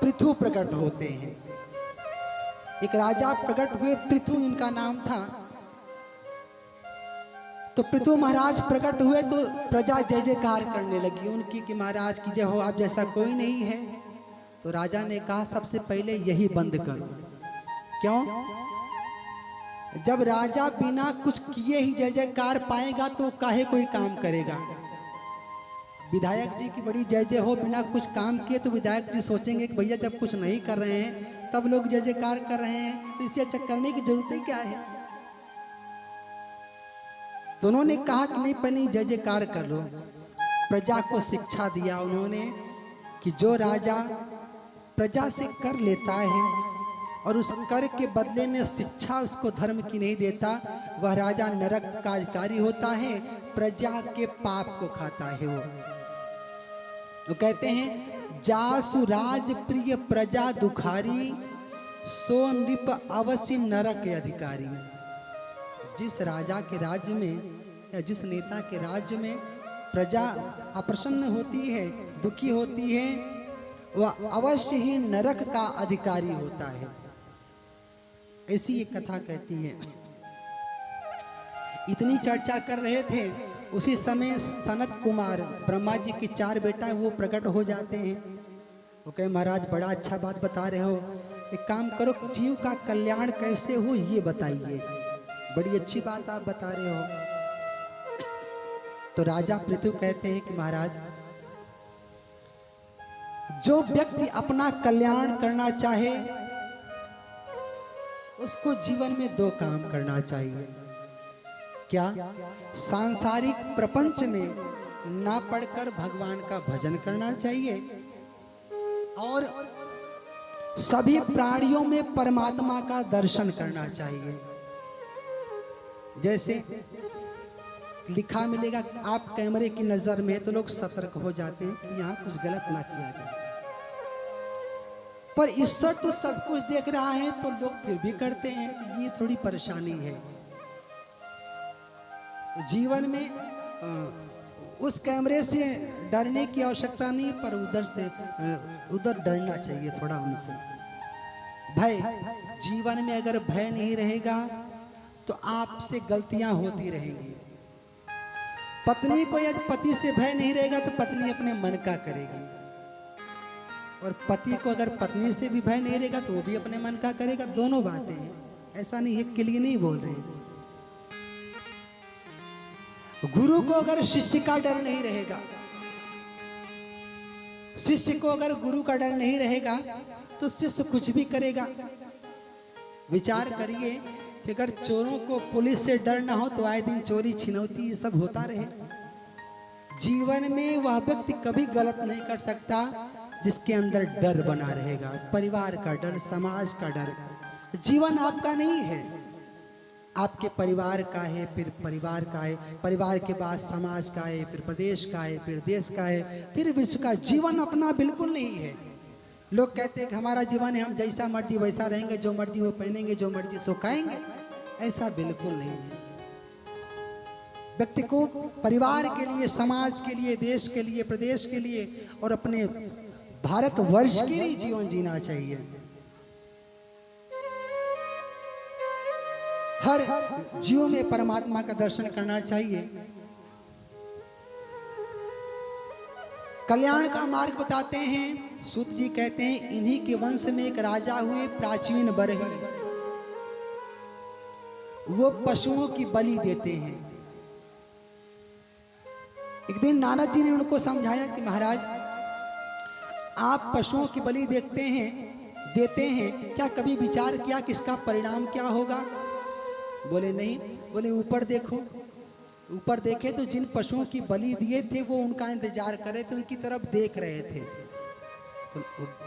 पृथु प्रकट होते हैं। एक राजा प्रकट हुए, पृथु इनका नाम था। तो पृथु महाराज प्रकट हुए तो प्रजा जय जयकार करने लगी उनकी कि महाराज की जय हो, आप जैसा कोई नहीं है। तो राजा ने कहा सबसे पहले यही बंद करो। क्यों? जब राजा बिना कुछ किए ही जय जयकार पाएगा तो काहे कोई काम करेगा? विधायक जी की बड़ी जय जय हो, बिना कुछ काम किए तो विधायक जी सोचेंगे कि भैया जब कुछ नहीं कर रहे हैं तब लोग जय जयकार कर रहे हैं, तो इसे अच्छा करने की जरूरत ही क्या है? तो उन्होंने कहा कि नहीं, पहले जय जयकार कर लो। प्रजा को शिक्षा दिया उन्होंने कि जो राजा प्रजा से कर लेता है और उस कर के बदले में शिक्षा उसको धर्म की नहीं देता, वह राजा नरक का अधिकारी होता है, प्रजा के पाप को खाता है। वो कहते हैं जासु राज प्रिय प्रजा दुखारी, सो नृप अवश्य नरक के अधिकारी। जिस राजा के राज्य में या जिस नेता के राज्य में प्रजा अप्रसन्न होती है, दुखी होती है, वह अवश्य ही नरक का अधिकारी होता है। ऐसी एक कथा कहती है। इतनी चर्चा कर रहे थे, उसी समय सनत कुमार, ब्रह्मा जी के 4 बेटा वो प्रकट हो जाते हैं। वो कहे महाराज बड़ा अच्छा बात बता रहे हो एक काम करो, जीव का कल्याण कैसे हो ये बताइए। बड़ी अच्छी बात आप बता रहे हो। तो राजा पृथु कहते हैं कि महाराज, जो व्यक्ति अपना कल्याण करना चाहे उसको जीवन में दो काम करना चाहिए। क्या? सांसारिक प्रपंच में ना पढ़कर भगवान का भजन करना चाहिए और सभी प्राणियों में परमात्मा का दर्शन करना चाहिए। जैसे लिखा मिलेगा, आप कैमरे की नजर में तो लोग सतर्क हो जाते हैं कि यहाँ कुछ गलत ना किया जाए, पर ईश्वर तो सब कुछ देख रहा है तो लोग फिर भी करते हैं। ये थोड़ी परेशानी है जीवन में। उस कैमरे से डरने की आवश्यकता नहीं, पर उधर डरना चाहिए थोड़ा उनसे। भय, जीवन में अगर भय नहीं रहेगा तो आपसे गलतियां होती रहेंगी। पत्नी को यदि पति से भय नहीं रहेगा तो पत्नी अपने मन का करेगी, और पति को अगर पत्नी से भी भय नहीं रहेगा तो वो भी अपने मन का करेगा। दोनों बातें हैं, ऐसा नहीं है के लिए नहीं बोल रहे हैं। गुरु को अगर शिष्य का डर नहीं रहेगा, शिष्य को अगर गुरु का डर नहीं रहेगा तो शिष्य कुछ भी करेगा। विचार करिए कि अगर चोरों को पुलिस से डर ना हो तो आए दिन चोरी छिनौती ये सब होता रहे। जीवन में वह व्यक्ति कभी गलत नहीं कर सकता जिसके अंदर डर बना रहेगा। परिवार का डर, समाज का डर। जीवन आपका नहीं है, आपके परिवार का है, फिर परिवार का है, परिवार के बाद समाज का है, फिर प्रदेश का है, फिर देश का है, फिर विश्व का। जीवन अपना बिल्कुल नहीं है। लोग कहते हैं कि हमारा जीवन है, हम जैसा मर्जी वैसा रहेंगे, जो मर्जी वो पहनेंगे, जो मर्जी सो खाएंगे। ऐसा बिल्कुल नहीं है। व्यक्ति को परिवार के लिए, समाज के लिए, देश के लिए, प्रदेश के लिए और अपने भारतवर्ष के लिए जीवन जीना चाहिए। हर जीव में परमात्मा का दर्शन करना चाहिए। कल्याण का मार्ग बताते हैं सूत जी, कहते हैं इन्हीं के वंश में एक राजा हुए प्राचीन बरही। वो पशुओं की बलि देते हैं। एक दिन नारद जी ने उनको समझाया कि महाराज, आप पशुओं की बलि देते हैं, क्या कभी विचार किया कि इसका परिणाम क्या होगा? बोले नहीं। बोले ऊपर देखो। ऊपर देखे तो जिन पशुओं की बलि दिए थे वो उनका इंतजार कर रहे थे, उनकी तरफ देख रहे थे। तो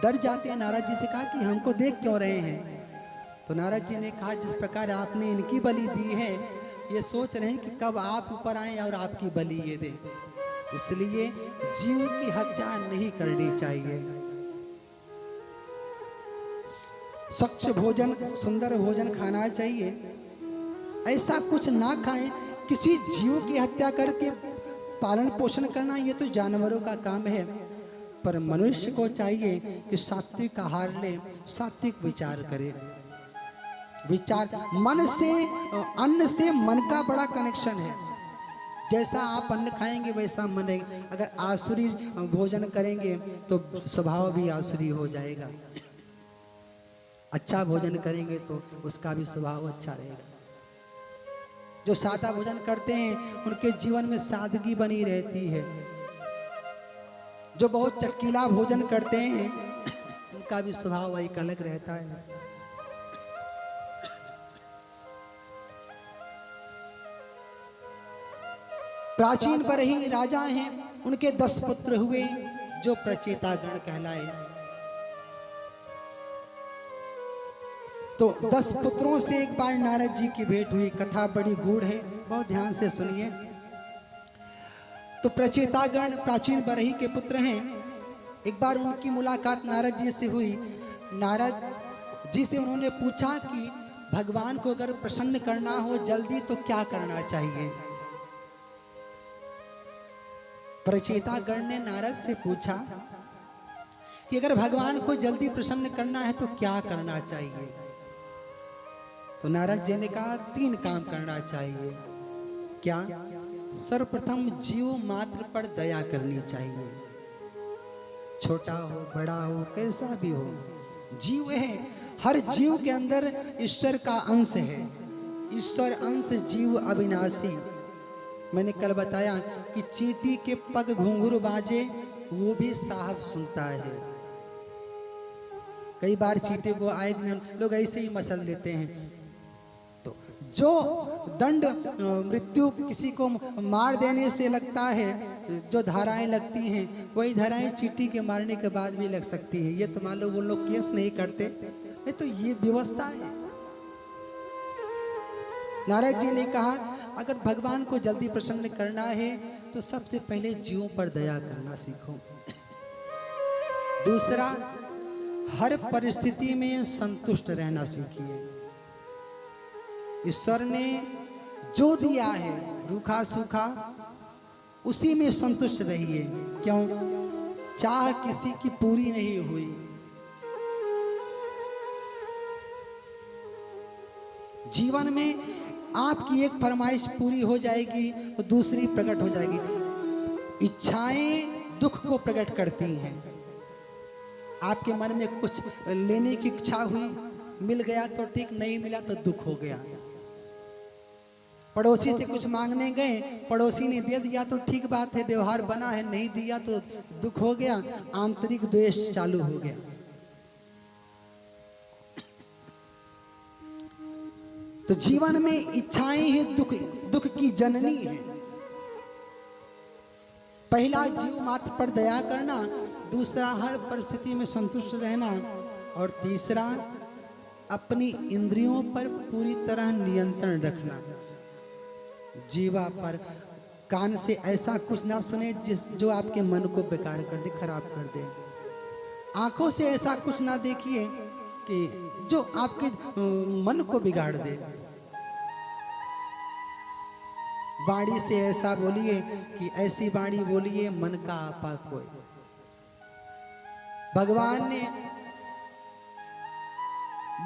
डर जाते हैं। नारद जी से कहा कि हमको देख क्यों रहे हैं? तो नारद जी ने कहा, जिस प्रकार आपने इनकी बलि दी है, ये सोच रहे हैं कि कब आप ऊपर आए और आपकी बलि ये दें। इसलिए जीव की हत्या नहीं करनी चाहिए। स्वच्छ भोजन, सुंदर भोजन खाना चाहिए। ऐसा कुछ ना खाएं। किसी जीव की हत्या करके पालन पोषण करना ये तो जानवरों का काम है, पर मनुष्य को चाहिए कि सात्विक आहार ले, सात्विक विचार करे। विचार मन से, अन्न से मन का बड़ा कनेक्शन है। जैसा आप अन्न खाएंगे वैसा मन रहेगा। अगर आसुरी भोजन करेंगे तो स्वभाव भी आसुरी हो जाएगा। अच्छा भोजन करेंगे तो उसका भी स्वभाव अच्छा रहेगा। जो सादा भोजन करते हैं उनके जीवन में सादगी बनी रहती है। जो बहुत चटकीला भोजन करते हैं उनका भी स्वभाव वही अलग रहता है। प्राचीन बरही राजा हैं, उनके 10 पुत्र हुए जो प्रचेतागण कहलाए। तो 10 पुत्रों से एक बार नारद जी की भेंट हुई। कथा बड़ी गूढ़ है, बहुत ध्यान से सुनिए। तो प्रचेतागण प्राचीन बरही के पुत्र हैं। एक बार उनकी मुलाकात नारद जी से हुई। नारद जी से उन्होंने पूछा कि भगवान को अगर प्रसन्न करना हो जल्दी तो क्या करना चाहिए? प्रचेतागण ने नारद से पूछा कि अगर भगवान को जल्दी प्रसन्न करना है तो क्या करना चाहिए? तो नारद जी ने कहा 3 काम करना चाहिए। क्या? सर्वप्रथम जीव मात्र पर दया करनी चाहिए। छोटा हो, बड़ा हो, कैसा भी हो, जीव है, हर जीव के अंदर ईश्वर का अंश है। ईश्वर अंश जीव अविनाशी। मैंने कल बताया कि चींटी के पग घुंघरू बाजे वो भी साहब सुनता है। कई बार चींटी को आए दिन लोग ऐसे ही मसल देते हैं। तो जो दंड मृत्यु किसी को मार देने से लगता है, जो धाराएं लगती हैं, वही धाराएं चींटी के मारने के बाद भी लग सकती है। ये तो मान लो वो लोग केस नहीं करते, नहीं तो ये व्यवस्था है। नारद जी ने कहा अगर भगवान को जल्दी प्रसन्न करना है तो सबसे पहले जीवों पर दया करना सीखो। दूसरा, हर परिस्थिति में संतुष्ट रहना सीखिए। ईश्वर ने जो दिया है रूखा सूखा उसी में संतुष्ट रहिए। क्यों? चाह किसी की पूरी नहीं हुई। जीवन में आपकी एक फरमाइश पूरी हो जाएगी तो दूसरी प्रकट हो जाएगी। इच्छाएं दुख को प्रकट करती हैं। आपके मन में कुछ लेने की इच्छा हुई, मिल गया तो ठीक, नहीं मिला तो दुख हो गया। पड़ोसी से कुछ मांगने गए, पड़ोसी ने दे दिया तो ठीक बात है, व्यवहार बना है, नहीं दिया तो दुख हो गया, आंतरिक द्वेष चालू हो गया। तो जीवन में इच्छाएं ही दुख की जननी है। पहला जीव मात्र पर दया करना, दूसरा हर परिस्थिति में संतुष्ट रहना, और तीसरा अपनी इंद्रियों पर पूरी तरह नियंत्रण रखना। जीवा पर कान से ऐसा कुछ ना सुने जो आपके मन को बेकार कर दे, खराब कर दे। आंखों से ऐसा कुछ ना देखिए कि जो आपके मन को बिगाड़ दे। वाणी से ऐसा बोलिए कि ऐसी वाणी बोलिए मन का आपा कोई। भगवान ने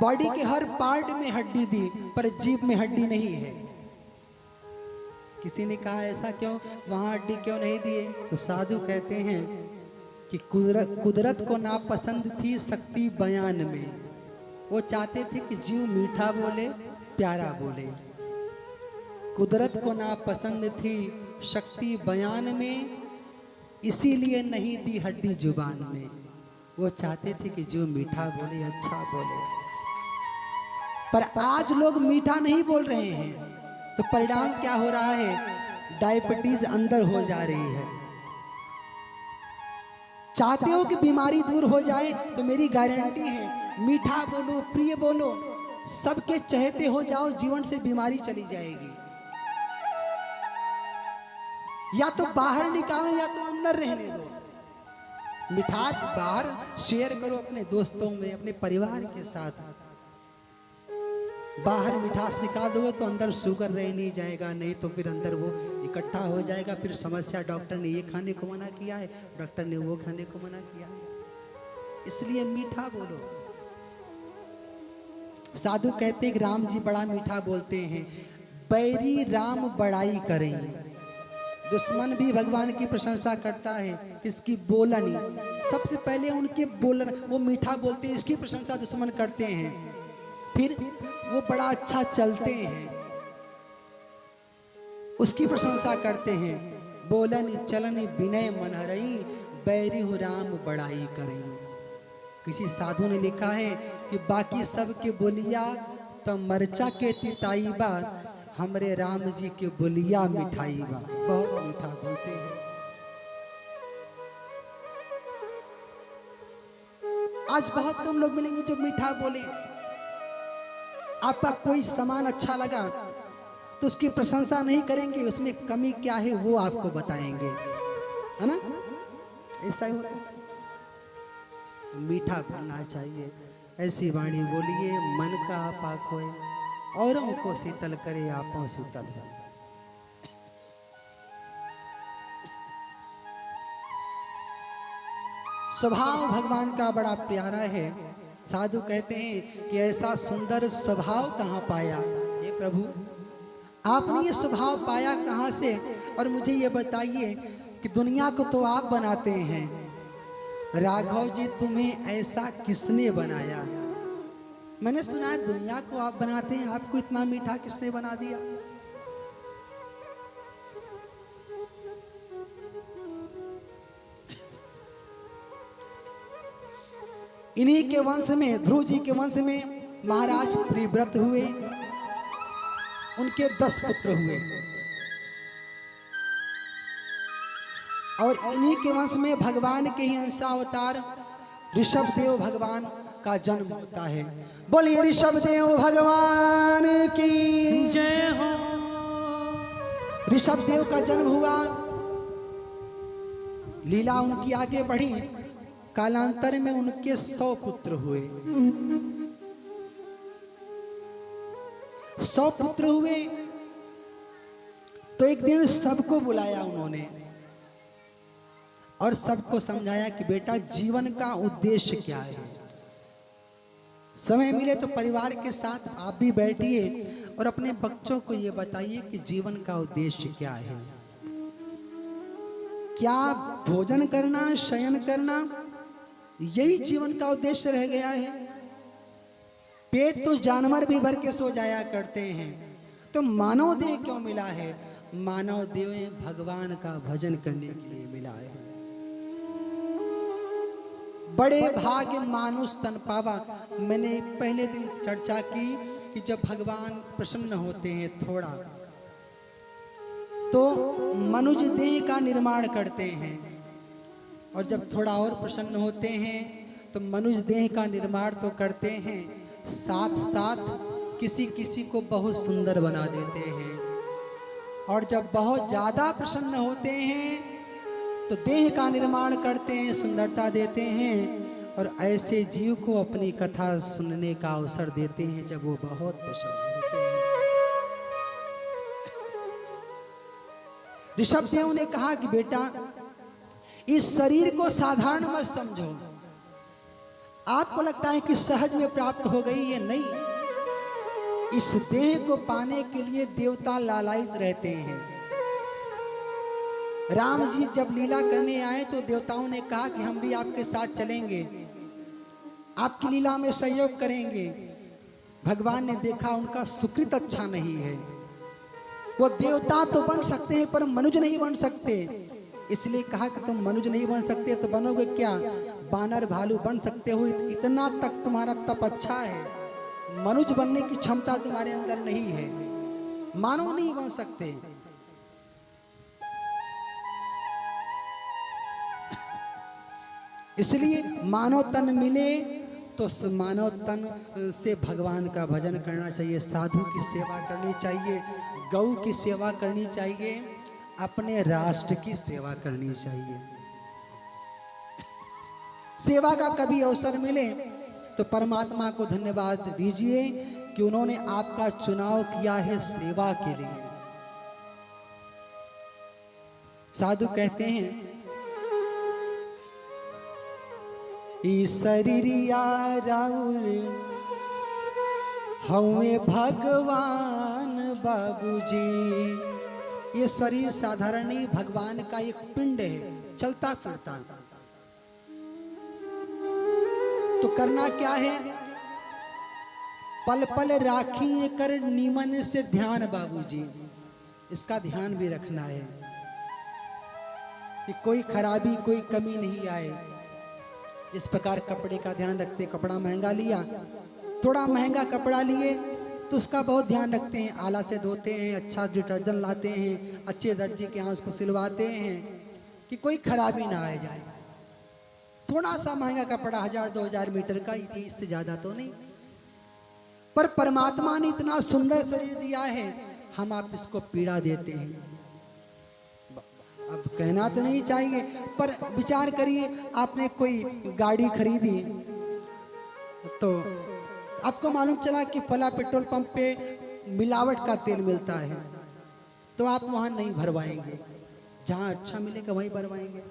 बॉडी के हर पार्ट में हड्डी दी पर जीभ में हड्डी नहीं है। किसी ने कहा ऐसा क्यों, वहां हड्डी क्यों नहीं दिए? तो साधु कहते हैं कि कुदरत को नापसंद थी शक्ति बयान में। वो चाहते थे कि जीव मीठा बोले, प्यारा बोले। कुदरत को नापसंद थी शक्ति बयान में, इसीलिए नहीं दी हड्डी जुबान में। वो चाहते थे कि जो मीठा बोले, अच्छा बोले। पर आज लोग मीठा नहीं बोल रहे हैं, तो परिणाम क्या हो रहा है? डायबिटीज अंदर हो जा रही है। चाहते हो कि बीमारी दूर हो जाए तो मेरी गारंटी है, मीठा बोलो, प्रिय बोलो, सबके चहेते हो जाओ, जीवन से बीमारी चली जाएगी। या तो बाहर निकालो या तो अंदर रहने दो। मिठास बाहर शेयर करो अपने दोस्तों में, अपने परिवार के साथ। बाहर मिठास निकाल दोगे तो अंदर शुगर रह नहीं जाएगा, नहीं तो फिर अंदर वो इकट्ठा हो जाएगा, फिर समस्या। डॉक्टर ने ये खाने को मना किया है, डॉक्टर ने वो खाने को मना किया है। इसलिए मीठा बोलो। साधु कहते कि राम जी बड़ा मीठा बोलते हैं, बैरी राम बड़ाई करें। दुश्मन भी भगवान की प्रशंसा करता है, किसकी? बोलनी। सबसे पहले उनके बोलन, वो मीठा बोलते हैं, इसकी प्रशंसा दुश्मन करते हैं। फिर वो बड़ा अच्छा चलते हैं, उसकी प्रशंसा करते हैं। बोलनी चलनी विनय मनहरई, बैरी हो राम बड़ाई करें। किसी साधु ने लिखा है कि बाकी सब के बोलिया तो मरचा के तिताई बा, हमरे राम जी के बोलिया मिठाई बा। बहुत मीठा बोलते हैं। आज बहुत कम लोग मिलेंगे जो मीठा बोले। आपका कोई सामान अच्छा लगा तो उसकी प्रशंसा नहीं करेंगे, उसमें कमी क्या है वो आपको बताएंगे, है ना? ऐसा ही होता है। मीठा बोलना चाहिए, ऐसी वाणी बोलिए मन का आपा खोए, औरों को शीतल करे आपों शीतल। स्वभाव भगवान का बड़ा प्यारा है। साधु कहते हैं कि ऐसा सुंदर स्वभाव कहाँ पाया? हे प्रभु, आपने ये स्वभाव पाया कहाँ से? और मुझे ये बताइए कि दुनिया को तो आप बनाते हैं, राघव जी तुम्हें ऐसा किसने बनाया? मैंने सुना है दुनिया को आप बनाते हैं, आपको इतना मीठा किसने बना दिया? इन्हीं के वंश में, ध्रुव जी के वंश में महाराज प्रिव्रत हुए, उनके 10 पुत्र हुए। और इन्हीं के वंश में भगवान के ही अंशावतार ऋषभ देव भगवान का जन्म होता है। बोलिए ऋषभ देव भगवान की जय हो। ऋषभ देव का जन्म हुआ, लीला उनकी आगे बढ़ी। कालांतर में उनके 100 पुत्र हुए। 100 पुत्र हुए तो एक दिन सबको बुलाया उन्होंने और सबको समझाया कि बेटा जीवन का उद्देश्य क्या है। समय मिले तो परिवार के साथ आप भी बैठिए और अपने बच्चों को ये बताइए कि जीवन का उद्देश्य क्या है। क्या भोजन करना, शयन करना, यही जीवन का उद्देश्य रह गया है? पेट तो जानवर भी भर के सो जाया करते हैं, तो मानव देह क्यों मिला है? मानव देह भगवान का भजन करने के लिए मिला है। बड़े भाग्य मानुष तन पावा। मैंने पहले दिन चर्चा की कि जब भगवान प्रसन्न होते हैं थोड़ा, तो मनुष्य देह का निर्माण करते हैं, और जब थोड़ा और प्रसन्न होते हैं तो मनुष्य देह का निर्माण तो करते हैं, साथ साथ किसी किसी को बहुत सुंदर बना देते हैं। और जब बहुत ज़्यादा प्रसन्न होते हैं तो देह का निर्माण करते हैं, सुंदरता देते हैं, और ऐसे जीव को अपनी कथा सुनने का अवसर देते हैं जब वो बहुत प्रसन्न होते हैं। ऋषभ देव ने कहा कि बेटा इस शरीर को साधारण मत समझो। आपको लगता है कि सहज में प्राप्त हो गई, ये नहीं। इस देह को पाने के लिए देवता लालायित रहते हैं। राम जी जब लीला करने आए तो देवताओं ने कहा कि हम भी आपके साथ चलेंगे, आपकी लीला में सहयोग करेंगे। भगवान ने देखा उनका सुकृत अच्छा नहीं है। वो देवता तो बन सकते हैं पर मनुष्य नहीं बन सकते, इसलिए कहा कि तुम मनुष्य नहीं बन सकते तो बनोगे क्या? बानर भालू बन सकते हो, इतना तक तुम्हारा तप अच्छा है। मनुष्य बनने की क्षमता तुम्हारे अंदर नहीं है, मानव नहीं बन सकते। इसलिए मानव तन मिले तो मानव तन से भगवान का भजन करना चाहिए, साधु की सेवा करनी चाहिए, गौ की सेवा करनी चाहिए, अपने राष्ट्र की सेवा करनी चाहिए। सेवा का कभी अवसर मिले तो परमात्मा को धन्यवाद दीजिए कि उन्होंने आपका चुनाव किया है सेवा के लिए। साधु कहते हैं शरीरिया राउर हमें भगवान बाबूजी। ये शरीर साधारण नहीं, भगवान का एक पिंड है, चलता फिरता। तो करना क्या है? पल पल राखी कर नीमन से ध्यान बाबूजी। इसका ध्यान भी रखना है कि कोई खराबी, कोई कमी नहीं आए। इस प्रकार कपड़े का ध्यान रखते। कपड़ा महंगा लिया, थोड़ा महंगा कपड़ा लिए तो उसका बहुत ध्यान रखते हैं, आला से धोते हैं, अच्छा डिटर्जेंट लाते हैं, अच्छे दर्जी के यहाँ उसको सिलवाते हैं कि कोई खराबी ना आ जाए। थोड़ा सा महंगा कपड़ा 1000-2000 मीटर का, इससे ज़्यादा तो नहीं। पर परमात्मा ने इतना सुंदर शरीर दिया है, हम आप इसको पीड़ा देते हैं। अब कहना तो नहीं चाहिए, पर विचार करिए, आपने कोई गाड़ी खरीदी तो आपको मालूम चला कि फला पेट्रोल पंप पे मिलावट का तेल मिलता है, तो आप वहाँ नहीं भरवाएंगे, जहाँ अच्छा मिलेगा वहीं भरवाएंगे।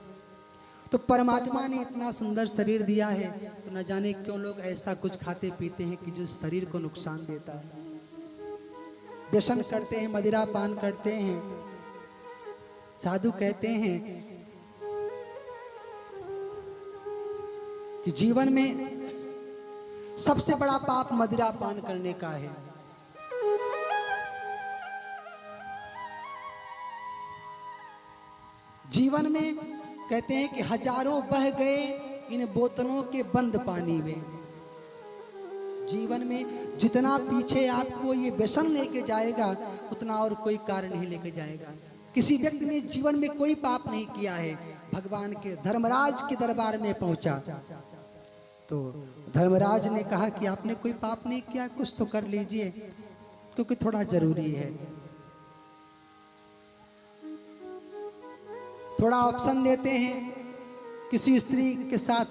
तो परमात्मा ने इतना सुंदर शरीर दिया है, तो न जाने क्यों लोग ऐसा कुछ खाते पीते हैं कि जो शरीर को नुकसान देता है। व्यसन करते हैं, मदिरा पान करते हैं। साधु कहते हैं कि जीवन में सबसे बड़ा पाप मदिरा पान करने का है। जीवन में कहते हैं कि हजारों बह गए इन बोतलों के बंद पानी में। जीवन में जितना पीछे आपको ये व्यसन लेके जाएगा उतना और कोई कारण नहीं लेके जाएगा। किसी व्यक्ति ने जीवन में कोई पाप नहीं किया है, भगवान के धर्मराज के दरबार में पहुंचा तो धर्मराज ने कहा कि आपने कोई पाप नहीं किया, कुछ तो कर लीजिए क्योंकि थोड़ा जरूरी है। थोड़ा ऑप्शन देते हैं, किसी स्त्री के साथ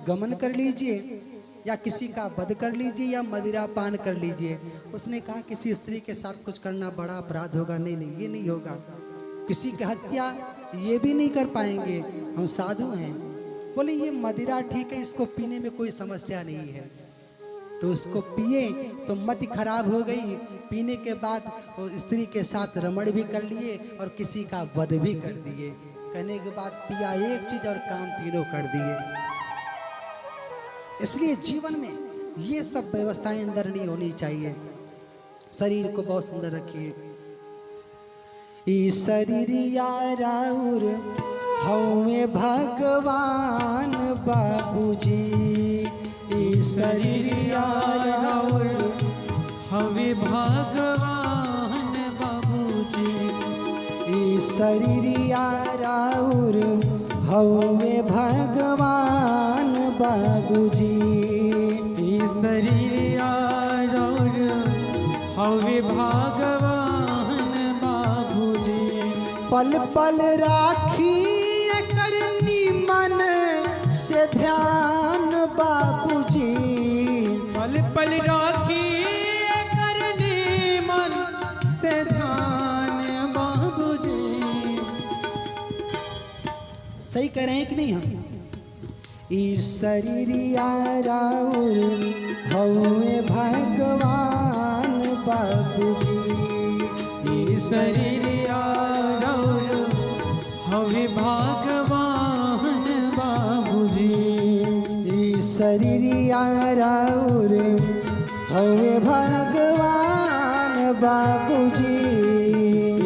गमन कर लीजिए या किसी का वध कर लीजिए या मदिरा पान कर लीजिए। उसने कहा किसी स्त्री के साथ कुछ करना बड़ा अपराध होगा, नहीं नहीं ये नहीं होगा। किसी की हत्या ये भी नहीं कर पाएंगे, हम साधु हैं। बोले ये मदिरा ठीक है, इसको पीने में कोई समस्या नहीं है। तो उसको पिए तो मति खराब हो गई। पीने के बाद वो स्त्री के साथ रमण भी कर लिए और किसी का वध भी कर दिए। कहने के बाद पिया एक चीज और काम तीनों कर दिए। इसलिए जीवन में ये सब व्यवस्थाएं अंदर नहीं होनी चाहिए। शरीर को बहुत सुंदर रखिए। ई शरीर याराउर हमें भगवान बाबूजी, ई शरीर याराउर हमें भगवान बाबूजी, ई शरीर याराउर हमें भगवान बाबूजी, ई शरीर याराउर हमें भगवान बाबूजी। पल पल राखी करनी मन से ध्यान बाबूजी, पल पल राखी करनी मन से ध्यान बाबूजी। सही कह रहे हैं कि नहीं हम? ई शरीर याराउर हमें भगवान बाबूजी, ई शरीर याराउर हमें भगवान बाबूजी, ई शरीर याराउर हमें भगवान बाबूजी,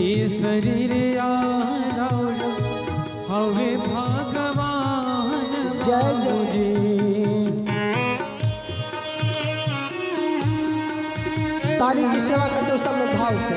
ई शरीर याराउर हमें भगवान जय जय। बाबूजी। ताली की सेवा करते हो सब लोग भाव से।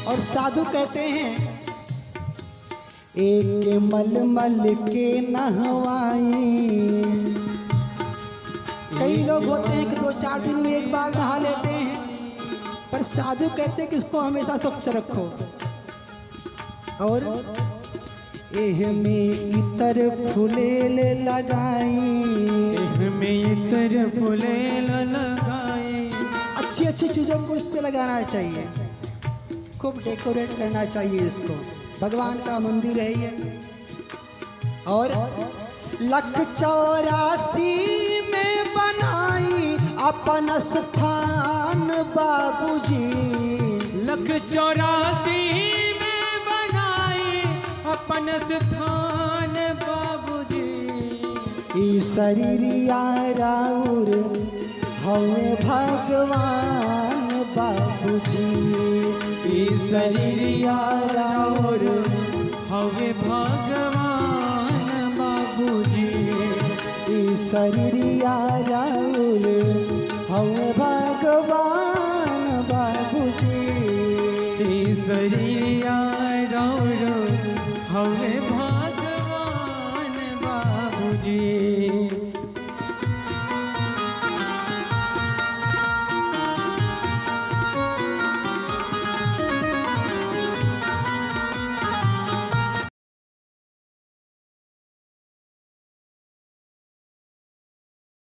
और साधु कहते हैं एक मलमल के नहवाई। कई लोग होते हैं कि 2-4 दिन में एक बार नहा लेते हैं, पर साधु कहते हैं कि इसको हमेशा स्वच्छ रखो। और एह में इतर फुलेल लगाई, में इतर फुलेल लगाए। अच्छी अच्छी चीजों को इस पे लगाना चाहिए, खूब डेकोरेट करना चाहिए इसको। भगवान का मंदिर है ये। और 184 में बनाई अपन स्थान बाबूजी, 184 में बनाई अपन स्थान बाबूजी। ई शरीर याराउर हमें भगवान बाबूजी, ई शरीर याराउर हमें भगवान बाबूजी, ई शरीर याराउर हमें भगवान बाबूजी, ई शरीर याराउर हमें भगवान बाबूजी।